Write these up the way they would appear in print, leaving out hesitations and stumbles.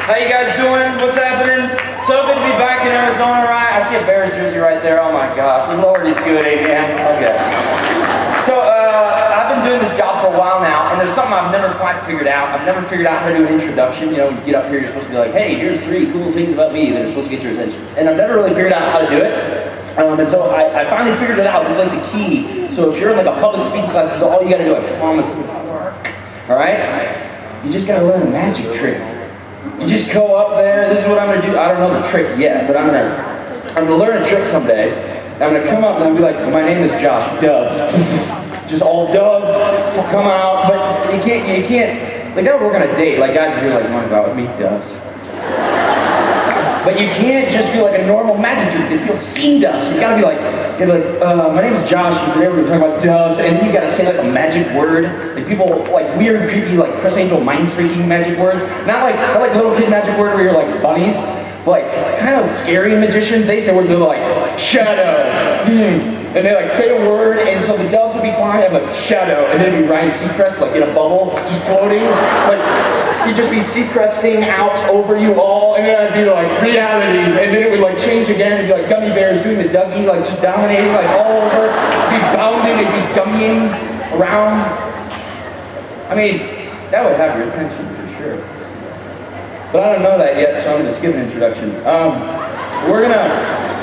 How you guys doing? What's happening? So good to be back in Arizona, right? I see a Bears jersey right there. Oh my gosh, the Lord is good, amen. Okay. So, I've been doing this job for a while now, and there's something I've never quite figured out. I've never figured out how to do an introduction. You know, when you get up here, you're supposed to be like, hey, here's 3 cool things about me that are supposed to get your attention. And I've never really figured out how to do it. And so I finally figured it out. It's like the key. So if you're in like a public speaking class, this is all you gotta do. I promise it will work. Alright? You just gotta learn a magic trick. You just go up there. This is what I'm gonna do. I don't know the trick yet, but I'm gonna learn a trick someday. I'm gonna come up and I'll be like, my name is Josh, Dubs. Just all Dubs come out, but you can't, like that would work on a date. Like guys, if you're like, you wanna go out with me, Dubs? But you can't just do like a normal magic trick because you'll see Dubs. You gotta be like, my name is Josh, and today we're talking about Dubs, and then you gotta say like a magic word. Like people, like weird, creepy, like Press Angel mind-freaking magic words. Not like little kid magic word where you're like bunnies. Like kind of scary magicians, they say words that are like shadow, and they like say a word, and so the doves would be flying, have like shadow, and then it'd be Ryan Seacrest like in a bubble, just floating, like you'd just be Seacresting out over you all, and then I'd be like reality, and then it would like change again, it'd be like gummy bears doing the Dougie, like just dominating like all over, it'd be bounding, it'd be gummying around. I mean, that would have your attention for sure. But I don't know that yet, so I'm going to skip an introduction.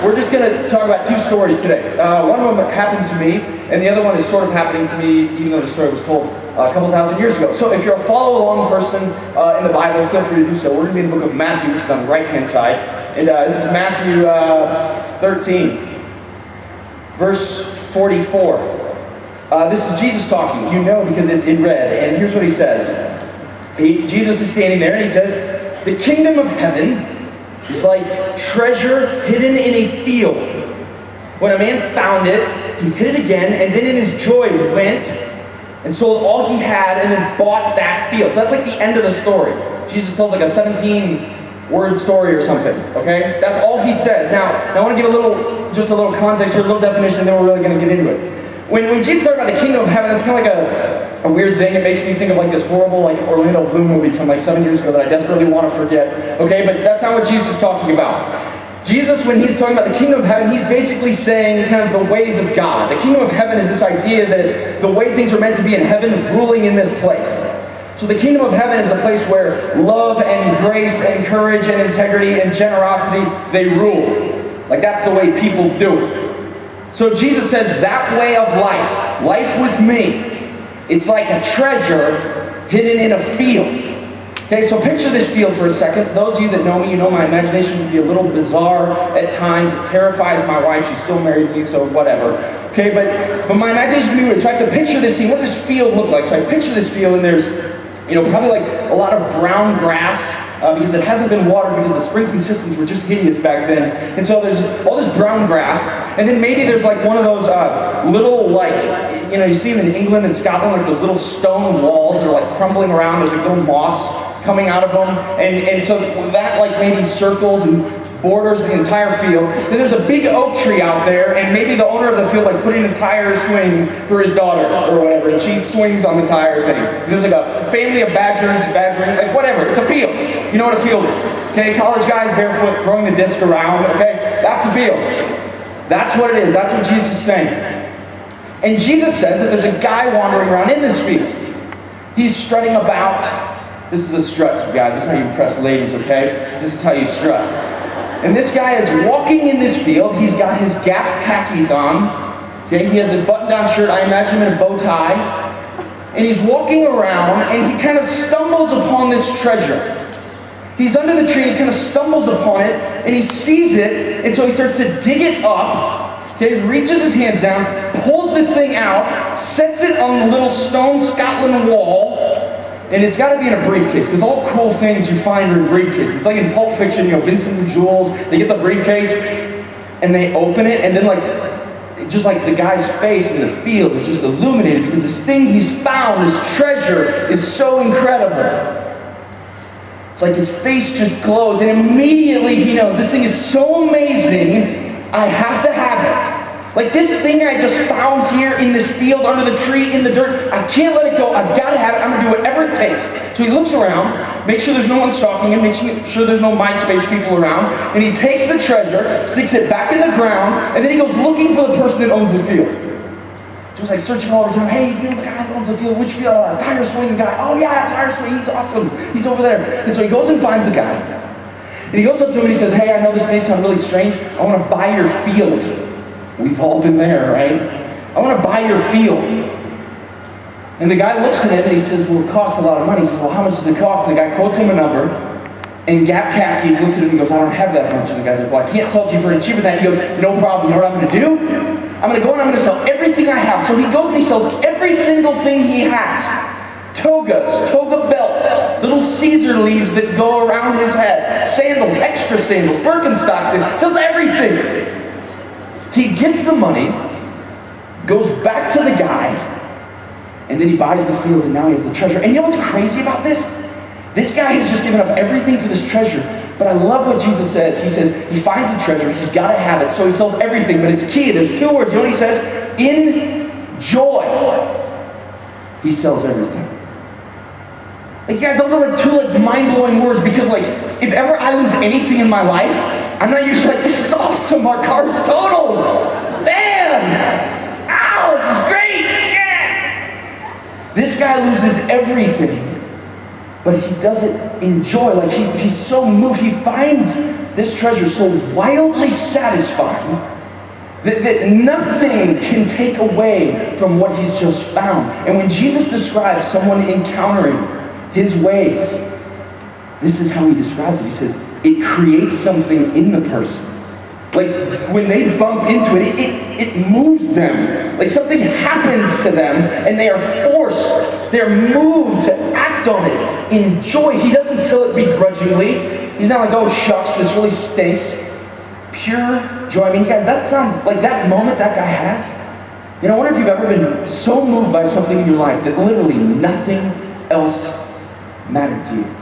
We're just gonna talk about 2 stories today. One of them happened to me, and the other one is sort of happening to me, even though the story was told a couple thousand years ago. So if you're a follow-along person in the Bible, feel free to do so. We're going to be in the book of Matthew, which is on the right-hand side, and this is Matthew 13, verse 44. This is Jesus talking. You know because it's in red, and here's what he says. Jesus is standing there, and he says, the kingdom of heaven is like treasure hidden in a field. When a man found it, he hid it again, and then in his joy went and sold all he had and then bought that field. So that's like the end of the story. Jesus tells like a 17-word story or something, okay? That's all he says. Now I want to give just a little context here, a little definition, and then we're really going to get into it. When Jesus talks about the kingdom of heaven, it's kind of like a weird thing. It makes me think of like this horrible like Orlando Bloom movie from like 7 years ago that I desperately want to forget. Okay, but that's not what Jesus is talking about. Jesus, when he's talking about the kingdom of heaven, he's basically saying kind of the ways of God. The kingdom of heaven is this idea that it's the way things are meant to be in heaven, ruling in this place. So the kingdom of heaven is a place where love and grace and courage and integrity and generosity, they rule. Like that's the way people do it. So Jesus says that way of life with me, it's like a treasure hidden in a field. Okay, so picture this field for a second. Those of you that know me, you know my imagination can be a little bizarre at times. It terrifies my wife. She's still married to me, so whatever. Okay, but my imagination can be weird. So I have to picture this scene. What does this field look like? So I picture this field, and there's, probably like a lot of brown grass, because it hasn't been watered because the sprinkling systems were just hideous back then. And so there's all this brown grass, and then maybe there's like one of those little like, you see them in England and Scotland, like those little stone walls that are like crumbling around. There's like little moss coming out of them, and so that like maybe circles and borders the entire field. Then there's a big oak tree out there, and maybe the owner of the field like put in a tire swing for his daughter or whatever, and she swings on the tire thing. There's like a family of badgering, like whatever. It's a field. You know what a field is. Okay, college guys barefoot throwing the disc around. Okay, that's a field. That's what it is. That's what Jesus is saying. And Jesus says that there's a guy wandering around in this field. He's strutting about. This is a strut, you guys. This is how you impress ladies, okay? This is how you strut. And this guy is walking in this field. He's got his Gap khakis on. Okay, he has his button-down shirt. I imagine him in a bow tie. And he's walking around, and he kind of stumbles upon this treasure. He's under the tree, and he kind of stumbles upon it, and he sees it, and so he starts to dig it up. Okay, reaches his hands down, pulls this thing out, sets it on the little stone Scotland wall, and it's got to be in a briefcase, because all cool things you find are in briefcases. It's like in Pulp Fiction, Vincent and Jules, they get the briefcase, and they open it, and then just like the guy's face in the field is just illuminated, because this thing he's found, this treasure, is so incredible. It's like his face just glows, and immediately he knows, this thing is so amazing, I have to have it. Like, this thing I just found here in this field, under the tree, in the dirt, I can't let it go. I've got to have it. I'm going to do whatever it takes. So he looks around, makes sure there's no one stalking him, makes sure there's no MySpace people around, and he takes the treasure, sticks it back in the ground, and then he goes looking for the person that owns the field. Just like searching all the time. Hey, you know the guy that owns the field? Which field? Tire swing guy. Oh yeah, tire swing. He's awesome. He's over there. And so he goes and finds the guy. And he goes up to him and he says, hey, I know this may sound really strange. I want to buy your field. We've all been there, right? I want to buy your field. And the guy looks at him and he says, well, it costs a lot of money. He says, well, how much does it cost? And the guy quotes him a number. And Gap Khakis looks at him and he goes, I don't have that much. And the guy's like, well, I can't sell it to you for any cheaper than that. He goes, no problem. You know what I'm going to do? I'm going to go and I'm going to sell everything I have. So he goes and he sells every single thing he has. Togas, toga belts, little Caesar leaves that go around his head, sandals, extra sandals, Birkenstocks, sells everything. He gets the money, goes back to the guy, and then he buys the field, and now he has the treasure. And you know what's crazy about this? This guy has just given up everything for this treasure. But I love what Jesus says. He says he finds the treasure, he's got to have it, so he sells everything. But it's key. There's two words. You know what he says? In joy. He sells everything. Like, guys, those are like two mind-blowing words, because like, if ever I lose anything in my life, I'm not usually like, this is awesome, our car's totaled. Man! Ow, this is great! Yeah! This guy loses everything, but he does it in joy. Like, he's so moved. He finds this treasure so wildly satisfying that nothing can take away from what he's just found. And when Jesus describes someone encountering his ways, this is how he describes it. He says, it creates something in the person. Like, when they bump into it, it moves them. Like, something happens to them, and they are forced, they're moved to act on it in joy. He doesn't sell it begrudgingly. He's not like, oh, shucks, this really stinks. Pure joy. I mean, guys, that sounds like that moment that guy has. You know, I wonder if you've ever been so moved by something in your life that literally nothing else mattered to you.